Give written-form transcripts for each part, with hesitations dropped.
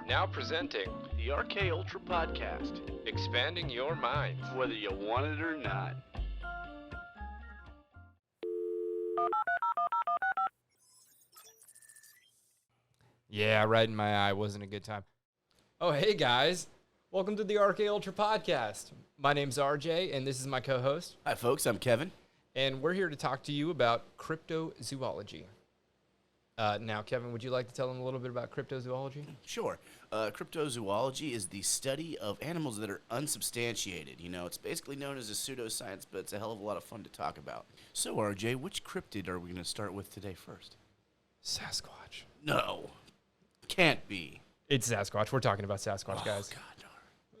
Now presenting The RK Ultra Podcast, Expanding Your Minds. whether you want it or not. Yeah, right in my eye. Wasn't a good time. Oh, hey guys. Welcome to the RK Ultra Podcast. My name's RJ, and this is my co-host. Hi, folks. I'm Kevin. And we're here to talk to you about cryptozoology. Now, Kevin, would you like to tell them a little bit about cryptozoology? Sure. Cryptozoology is the study of animals that are unsubstantiated. You know, it's basically known as a pseudoscience, but it's a hell of a lot of fun to talk about. So, RJ, which cryptid are we going to start with today first? Sasquatch. No. Can't be. It's Sasquatch. We're talking about Sasquatch, guys. God, no.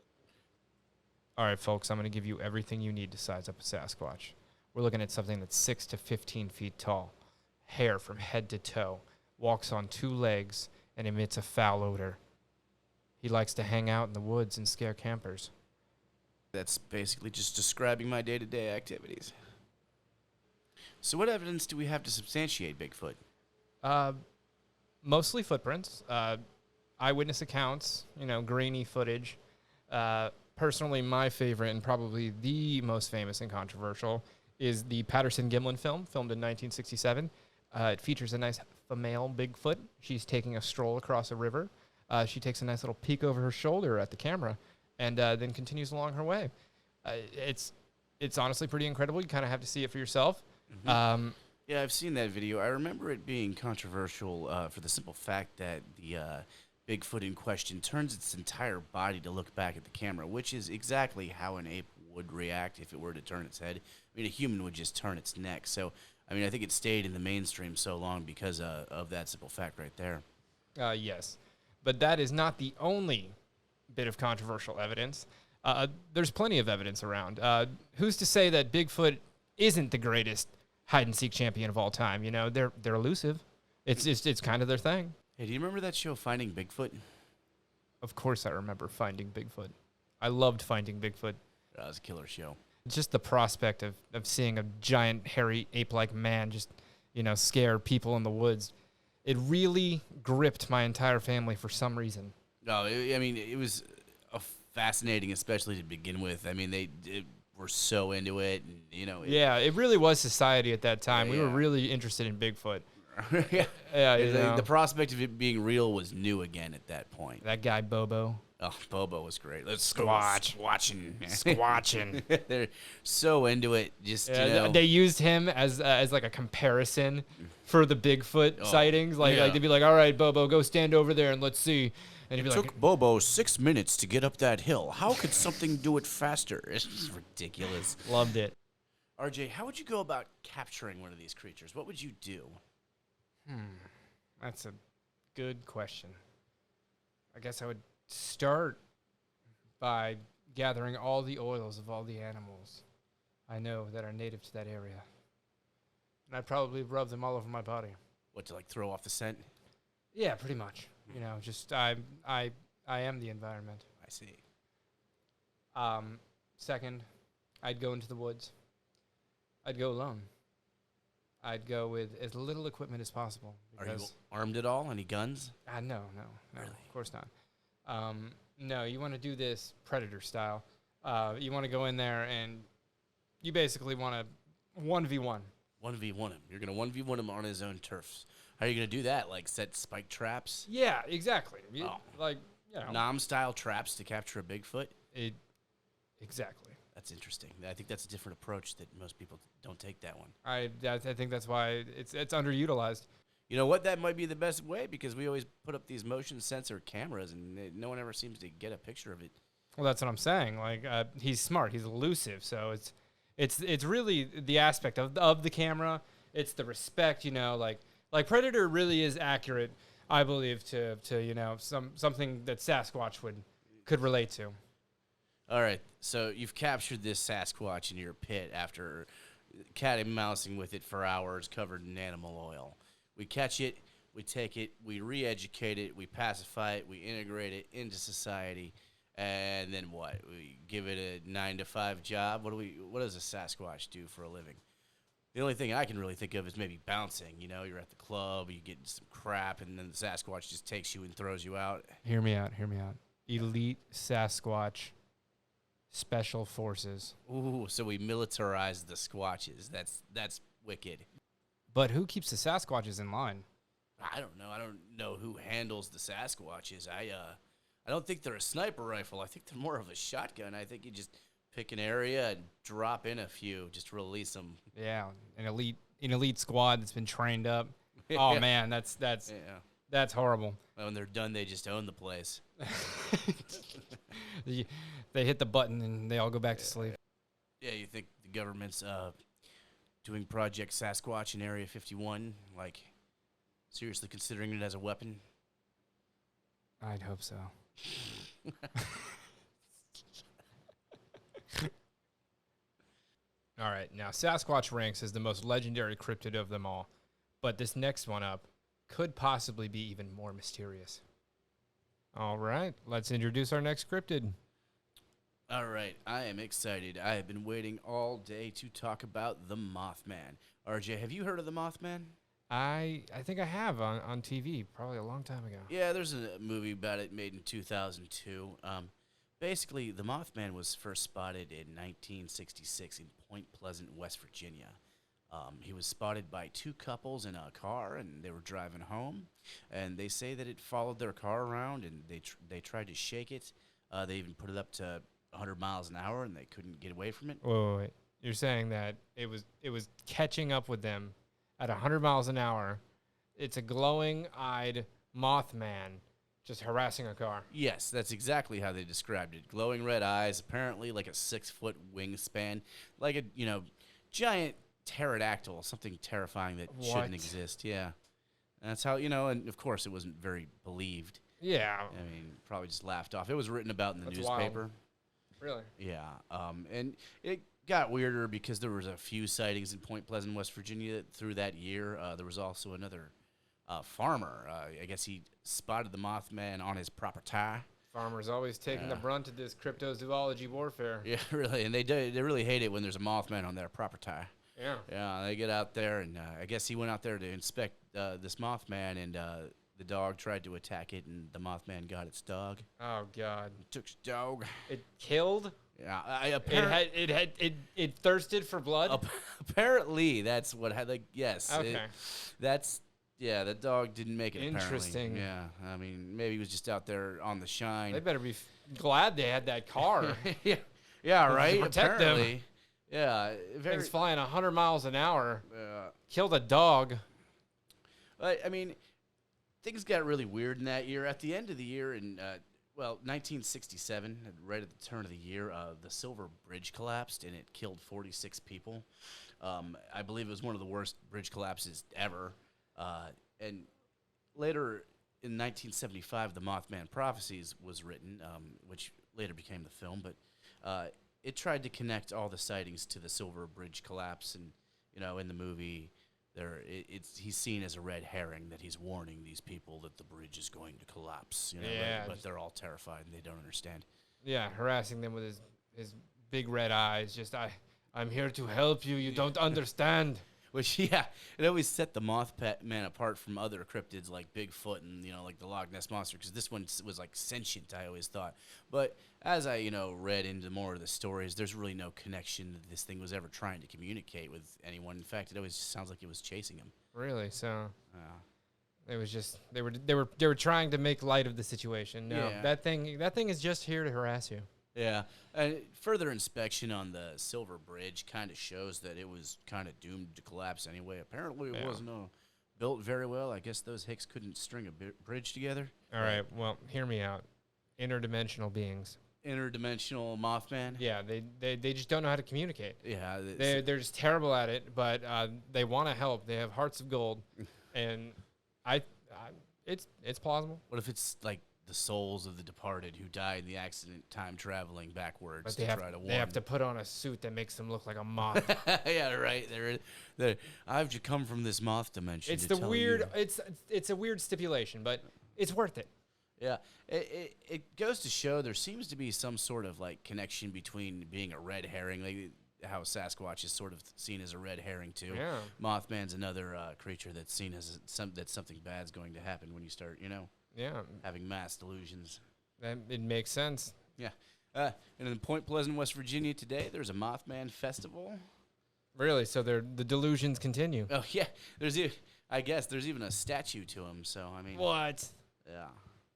All right, folks, I'm going to give you everything you need to size up a Sasquatch. We're looking at something that's 6 to 15 feet tall, hair from head to toe, walks on 2 legs, and emits a foul odor. He likes to hang out in the woods and scare campers. That's basically just describing my day-to-day activities. So what evidence do we have to substantiate Bigfoot? Mostly footprints, eyewitness accounts, grainy footage. Personally, my favorite and probably the most famous and controversial is the Patterson-Gimlin film, filmed in 1967. It features a nice female Bigfoot. She's taking a stroll across a river. She takes a nice little peek over her shoulder at the camera and then continues along her way. It's honestly pretty incredible. You kind of have to see it for yourself. Mm-hmm. Yeah, I've seen that video. I remember it being controversial for the simple fact that the Bigfoot in question turns its entire body to look back at the camera, which is exactly how an ape would react if it were to turn its head. I mean, a human would just turn its neck. So, I mean, I think it stayed in the mainstream so long because of that simple fact right there. Yes, but that is not the only bit of controversial evidence. There's plenty of evidence around. Who's to say that Bigfoot isn't the greatest hide-and-seek champion of all time? You know, they're elusive. It's kind of their thing. Hey, do you remember that show, Finding Bigfoot? Of course I remember Finding Bigfoot. I loved Finding Bigfoot. That was a killer show. Just the prospect of seeing a giant, hairy, ape-like man just, scare people in the woods. It really gripped my entire family for some reason. No, it was fascinating, especially to begin with. I mean, they were so into it. And, yeah, it really was society at that time. Yeah, we were really interested in Bigfoot. Yeah, the prospect of it being real was new again at that point. That guy, Bobo. Oh, Bobo was great. Let's Squatching. They're so into it. Just they used him as like a comparison for the Bigfoot sightings. Like they'd be like, "All right, Bobo, go stand over there and let's see." And he'd be took Bobo 6 minutes to get up that hill. How could something do it faster? It's just ridiculous. Loved it. RJ, how would you go about capturing one of these creatures? What would you do? That's a good question. I guess I would start by gathering all the oils of all the animals I know that are native to that area. And I'd probably rub them all over my body. What, to like throw off the scent? Yeah, pretty much. Just I am the environment. I see. Second, I'd go into the woods. I'd go alone. I'd go with as little equipment as possible. Are you armed at all? Any guns? No, Really? of course not. No, you want to do this predator style. You want to go in there and you basically want to 1v1. 1v1 him. You're going to 1v1 him on his own turf. How are you going to do that? Like set spike traps? Yeah, exactly. Nom-style traps to capture a Bigfoot? Exactly. That's interesting. I think that's a different approach that most people don't take that one. I think that's why it's underutilized. You know what? That might be the best way because we always put up these motion sensor cameras and no one ever seems to get a picture of it. Well, that's what I'm saying. Like he's smart. He's elusive. So it's really the aspect of the camera. It's the respect. Like Predator really is accurate, I believe, to something that Sasquatch could relate to. All right, so you've captured this Sasquatch in your pit after cat and mousing with it for hours, covered in animal oil. We catch it, we take it, we re-educate it, we pacify it, we integrate it into society, and then what? We give it a 9-to-5 job. What does a Sasquatch do for a living? The only thing I can really think of is maybe bouncing. You know, you're at the club, you get some crap, and then the Sasquatch just takes you and throws you out. Hear me out. Hear me out. Elite Sasquatch Special Forces. Ooh, so we militarized the Squatches. That's wicked. But who keeps the Sasquatches in line? I don't know. I don't know who handles the Sasquatches. I don't think they're a sniper rifle. I think they're more of a shotgun. I think you just pick an area and drop in a few, just release them. Yeah, an elite squad that's been trained up. Oh man, that's horrible. When they're done, they just own the place. They hit the button and they all go back to sleep. Yeah, you think the government's doing Project Sasquatch in Area 51, like seriously considering it as a weapon? I'd hope so. All right, now Sasquatch ranks as the most legendary cryptid of them all, but this next one up could possibly be even more mysterious. All right, let's introduce our next cryptid. All right, I am excited. I have been waiting all day to talk about the Mothman. RJ, have you heard of the Mothman? I think I have on TV, probably a long time ago. Yeah, there's a movie about it made in 2002. Basically, the Mothman was first spotted in 1966 in Point Pleasant, West Virginia. He was spotted by two couples in a car, and they were driving home. And they say that it followed their car around, and they tried to shake it. They even put it up to 100 miles an hour, and they couldn't get away from it. Wait. You're saying that it was catching up with them at 100 miles an hour. It's a glowing-eyed Mothman just harassing a car. Yes, that's exactly how they described it. Glowing red eyes, apparently like a 6-foot wingspan, like a giant pterodactyl, something terrifying that shouldn't exist. Yeah, and that's how and of course it wasn't very believed. Yeah, I mean, probably just laughed off. It was written about in the That's newspaper. wild. Really? Yeah, and it got weirder because there was a few sightings in Point Pleasant, West Virginia through that year. There was also another farmer. I guess he spotted the Mothman on his property. Farmers always taking the brunt of this cryptozoology warfare. Yeah, really, and they really hate it when there's a Mothman on their property. Yeah. Yeah, they get out there, and I guess he went out there to inspect this Mothman, and the dog tried to attack it, and the Mothman got its dog. Oh God! It took its dog. It killed. Yeah, it thirsted for blood. Apparently, that's what had yes. Okay. The dog didn't make it. Interesting. Apparently. Yeah, I mean, maybe he was just out there on the shine. They better be glad they had that car. yeah, right. Protect apparently. them. Yeah, Things flying 100 miles an hour. Yeah. Killed a dog. I mean, things got really weird in that year. At the end of the year, in 1967, right at the turn of the year, the Silver Bridge collapsed and it killed 46 people. I believe it was one of the worst bridge collapses ever. And later in 1975, the Mothman Prophecies was written, which later became the film. But it tried to connect all the sightings to the Silver Bridge collapse, and in the movie, he's seen as a red herring that he's warning these people that the bridge is going to collapse. But they're all terrified and they don't understand. Yeah, harassing them with his big red eyes. Just I'm here to help you. You don't understand. Which, it always set the Mothman apart from other cryptids like Bigfoot and, like the Loch Ness Monster, because this one was, like, sentient, I always thought. But as I, read into more of the stories, there's really no connection that this thing was ever trying to communicate with anyone. In fact, it always just sounds like it was chasing him. Really? So it was just they were trying to make light of the situation. No, that thing is just here to harass you. Yeah, and further inspection on the Silver Bridge kind of shows that it was kind of doomed to collapse anyway. Apparently, it wasn't built very well. I guess those Hicks couldn't string a bridge together. All right, well, hear me out. Interdimensional beings. Interdimensional Mothman? Yeah, they just don't know how to communicate. Yeah. They're just terrible at it, but they want to help. They have hearts of gold, and it's plausible. What if it's like the souls of the departed who died in the accident, time traveling backwards but to try to warn. They have to put on a suit that makes them look like a moth. Yeah, right. I've just come from this moth dimension. It's the weird. It's a weird stipulation, but it's worth it. Yeah, it goes to show there seems to be some sort of like connection between being a red herring. Like, how Sasquatch is sort of seen as a red herring too. Yeah. Mothman's another creature that's seen as that something bad's going to happen when you start, Yeah. having mass delusions. It makes sense. Yeah. And in Point Pleasant, West Virginia today, there's a Mothman festival. Really? So the delusions continue. Oh yeah, I guess there's even a statue to him. So I mean, What? yeah,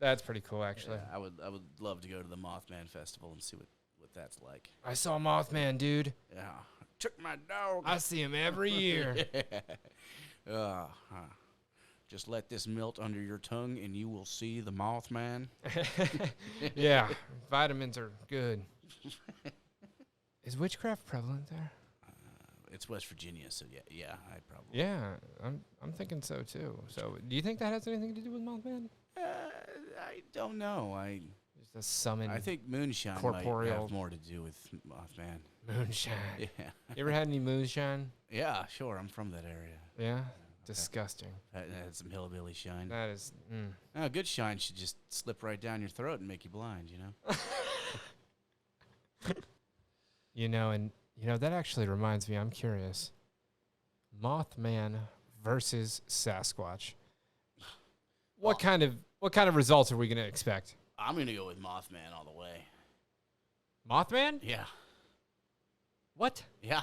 That's pretty cool, actually. yeah, I would love to go to the Mothman festival and see what that's like. I saw Mothman, dude. Yeah, took my dog. I see him every year. Just let this melt under your tongue, and you will see the Mothman. Yeah, vitamins are good. Is witchcraft prevalent there? It's West Virginia, so yeah, I probably. Yeah, I'm thinking so too. So, do you think that has anything to do with Mothman? I don't know. Just a summon I think moonshine corporeal might have more to do with Mothman. moonshine. Yeah. You ever had any moonshine? Yeah, sure. I'm from that area. Yeah, disgusting. I had some hillbilly shine. That is. No, good shine should just slip right down your throat and make you blind, And that actually reminds me. I'm curious. Mothman versus Sasquatch. What kind of results are we gonna expect? I'm going to go with Mothman all the way. Mothman? Yeah. What? Yeah.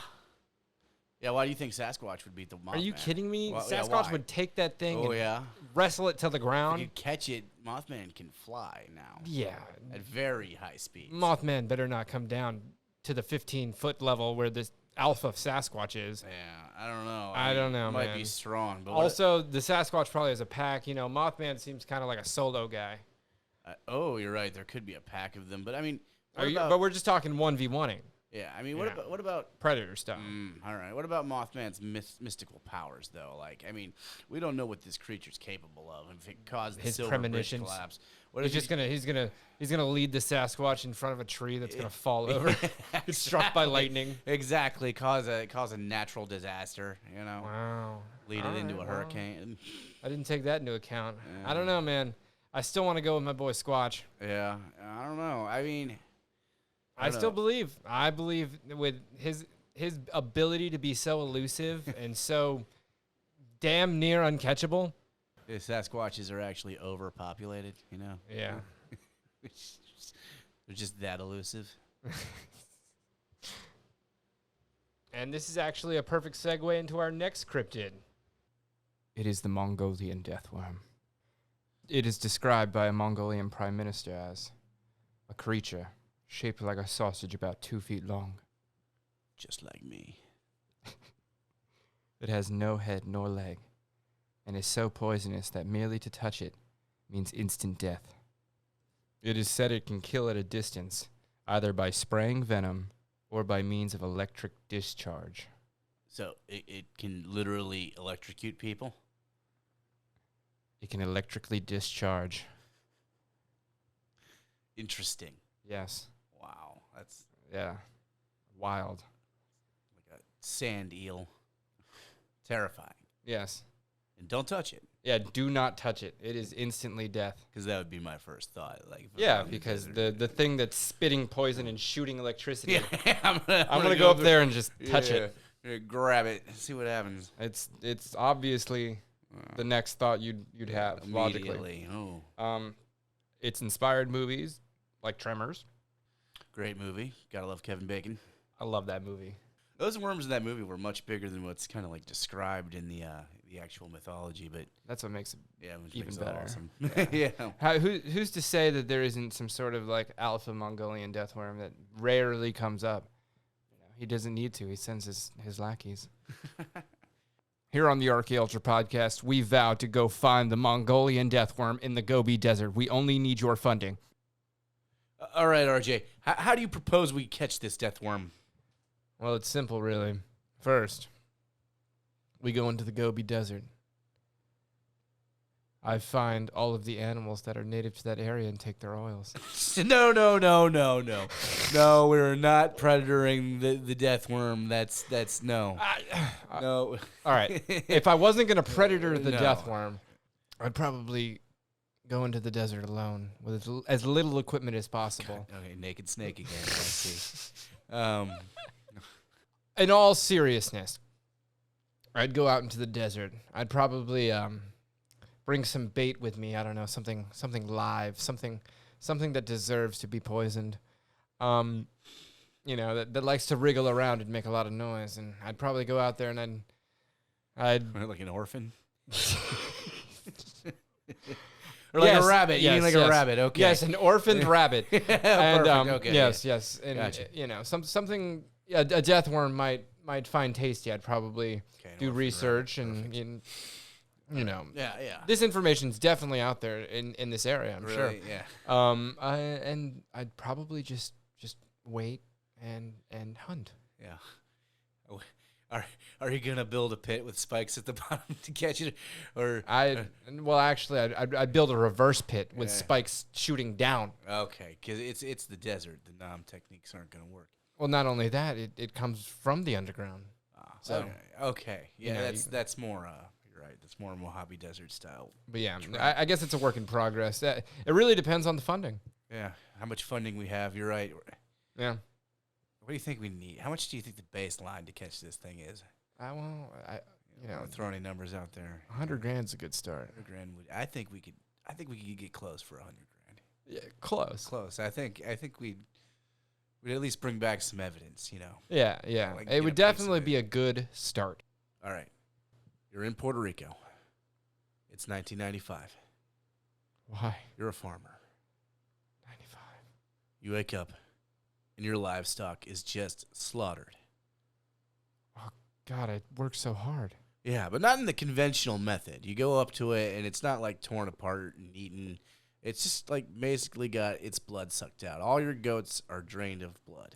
Yeah, why do you think Sasquatch would beat the Mothman? Are you kidding me? Well, yeah, Sasquatch why? would take that thing Oh, and yeah? wrestle it to the If ground. you catch it, Mothman can fly now. Yeah. At very high speeds. Mothman better not come down to the 15-foot level where this alpha Sasquatch is. Yeah, I don't know. I don't know, it might man. be strong. But Also, the Sasquatch probably has a pack. Mothman seems kind of like a solo guy. you're right. There could be a pack of them. But, I mean, But we're just talking 1v1ing. yeah, I mean, Yeah. what about Predator stuff. all right. What about Mothman's mystical powers, though? Like, I mean, we don't know what this creature's capable of. If it caused the His Silver Bridge premonitions. collapse, what He's if gonna lead the Sasquatch in front of a tree that's gonna fall over. Get struck by lightning. exactly cause a natural disaster? Wow. Lead All it into right, a well, hurricane. I didn't take that into account. Yeah. I don't know, man. I still want to go with my boy Squatch. Yeah, I don't know. I mean, I still believe. I believe with his ability to be so elusive and so damn near uncatchable. the Sasquatches are actually overpopulated. Yeah. They're just that elusive. And this is actually a perfect segue into our next cryptid. It is the Mongolian deathworm. It is described by a Mongolian prime minister as a creature shaped like a sausage about 2 feet long. Just like me. It has no head nor leg, and is so poisonous that merely to touch it means instant death. It is said it can kill at a distance, either by spraying venom or by means of electric discharge. So it can literally electrocute people? It can electrically discharge. Interesting. Yes. Wow. That's Yeah. Wild. like a sand eel. Terrifying. Yes. And don't touch it, Yeah, do not touch it. It is instantly death. because that would be my first thought. Like, if I Yeah, was in because desert. the thing that's spitting poison and shooting electricity. Yeah, I'm I'm gonna go up there and just touch it. Yeah, grab it, see what happens. It's obviously the next thought you'd have logically. Immediately. Oh, It's inspired movies like Tremors. great movie. Gotta love Kevin Bacon. I love that movie. Those worms in that movie were much bigger than what's kind of like described in the actual mythology, but That's what makes it. yeah, which Even makes better. it awesome. Yeah. Who's to say that there isn't some sort of like alpha Mongolian deathworm that rarely comes up? He doesn't need to. He sends his lackeys. Here on the RK Ultra podcast, we vow to go find the Mongolian deathworm in the Gobi Desert. We only need your funding. All right, RJ. How do you propose we catch this death worm? Well, it's simple, really. First, we go into the Gobi Desert. I find all of the animals that are native to that area and take their oils. No. No, we're not predatoring the death worm. That's no. No. All right. If I wasn't going to predator the No. deathworm, I'd probably go into the desert alone with as little equipment as possible. Okay, naked snake again. Let's see. in all seriousness, I'd go out into the desert. I'd probably bring some bait with me. I don't know, something live, something that deserves to be poisoned. That likes to wriggle around and make a lot of noise. And I'd probably go out there and I'd like an orphan. Or like a rabbit. You mean like a rabbit? Okay. Yes, an orphaned rabbit. And perfect. Okay. Yes. And Gotcha. Something a death worm might find tasty. I'd probably do research and Yeah. This information's definitely out there in this area, I'm sure. Yeah. And I'd probably just wait and hunt. Yeah. Oh, are you gonna build a pit with spikes at the bottom to catch it, or I'd build a reverse pit with spikes shooting down. Okay, because it's the desert. The Nam techniques aren't gonna work. Well, not only that, it comes from the underground. So okay, yeah, that's more. You're right. That's more Mojave Desert style. But yeah, I guess it's a work in progress. It really depends on the funding. Yeah, how much funding we have. You're right. Yeah. What do you think we need? How much do you think the baseline to catch this thing is? Throw any numbers out there. $100,000 is a good start. $100,000 I think we could get close for $100,000. Yeah, close. I think we'd at least bring back some evidence. Yeah. It would definitely be a good start. All right, you're in Puerto Rico. It's 1995. Why? You're a farmer. 95. You wake up, and your livestock is just slaughtered. Oh, God, I worked so hard. Yeah, but not in the conventional method. You go up to it, and it's not like torn apart and eaten. It's just like basically got its blood sucked out. All your goats are drained of blood.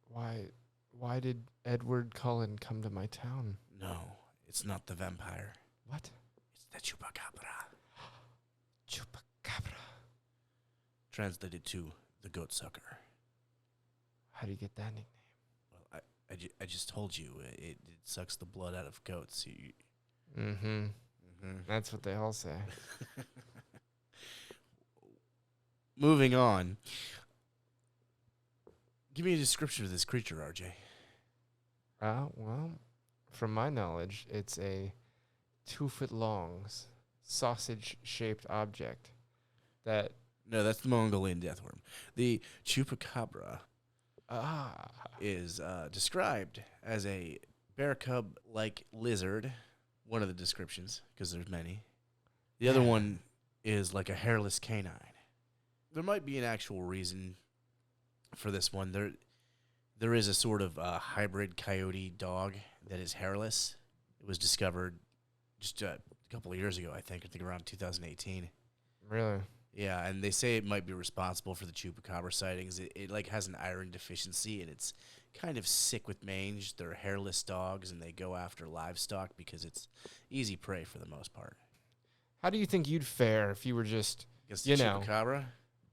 Why did Edward Cullen come to my town? No, it's not the vampire. What? It's the chupacabra. Chupacabra. Translated to the goat sucker. How do you get that nickname? Well, I just told you it sucks the blood out of goats. Mm-hmm. That's what they all say. Moving on. Give me a description of this creature, RJ. Well, from my knowledge, it's a 2-foot-long, sausage-shaped object that... No, that's the Mongolian deathworm. The chupacabra is described as a bear cub-like lizard, one of the descriptions, because there's many. The other one is like a hairless canine. There might be an actual reason for this one. There is a sort of hybrid coyote dog that is hairless. It was discovered just a couple of years ago, I think around 2018. Really? Yeah, and they say it might be responsible for the chupacabra sightings. It like has an iron deficiency, and it's kind of sick with mange. They're hairless dogs, and they go after livestock because it's easy prey for the most part. How do you think you'd fare if you were just, Against the chupacabra?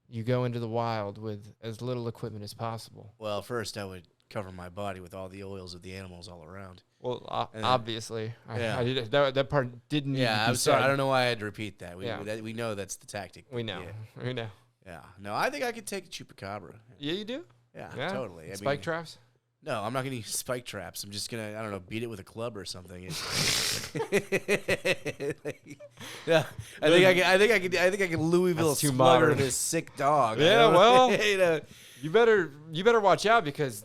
You go into the wild with as little equipment as possible? Well, first I would cover my body with all the oils of the animals all around. Well, obviously. That part didn't need to be I'm sorry. said. I don't know why I had to repeat that. We know that's the tactic. We know. Yeah. We know. Yeah. No, I think I could take a chupacabra. Yeah, you do? Yeah. Totally. Spike traps? No, I'm not going to use spike traps. I'm just going to, beat it with a club or something. Yeah. I think I could Louisville slugger this sick dog. Yeah, well, you better watch out because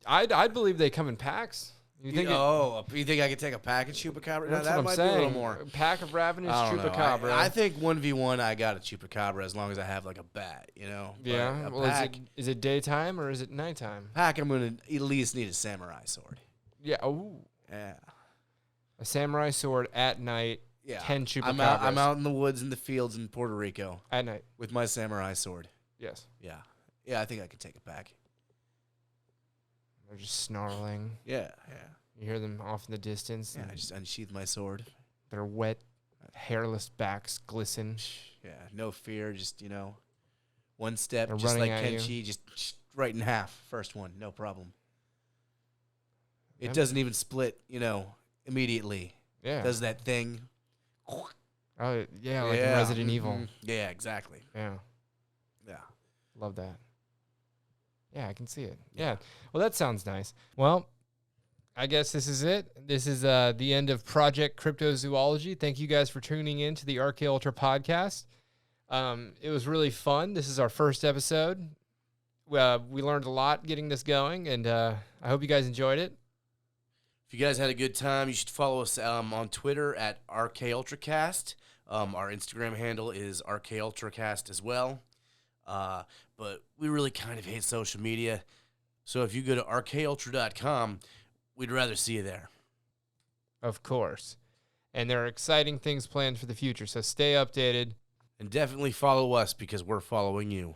I'd believe they come in packs. You think I could take a pack of chupacabra? That's that what I'm might saying. be a little more. A pack of ravenous chupacabra. I think 1v1 I got a chupacabra as long as I have like a bat, Yeah. Well, is it daytime or is it nighttime? Pack, I'm going to at least need a samurai sword. Yeah. Oh. Yeah. A samurai sword at night. Yeah. 10 chupacabras. I'm out in the woods in the fields in Puerto Rico. At night. With my samurai sword. Yes. Yeah. Yeah, I think I could take a pack. They're just snarling. Yeah. You hear them off in the distance. Yeah, I just unsheath my sword. Their wet, hairless backs glisten. Yeah, no fear, just, one step, They're just like running at Kenshi, just right in half. First one, no problem. It Yep. doesn't even split, immediately. Yeah. Does that thing. Oh, yeah, like in Resident Evil. Yeah, exactly. Yeah. Yeah. Love that. Yeah, I can see it. Yeah. Well, that sounds nice. Well, I guess this is it. This is the end of Project Cryptozoology. Thank you guys for tuning in to the RK Ultra podcast. It was really fun. This is our first episode. We learned a lot getting this going, and I hope you guys enjoyed it. If you guys had a good time, you should follow us on Twitter at RKUltracast. Our Instagram handle is RKUltracast as well. But we really kind of hate social media. So if you go to rkultra.com, we'd rather see you there. Of course. And there are exciting things planned for the future, so stay updated. And definitely follow us because we're following you.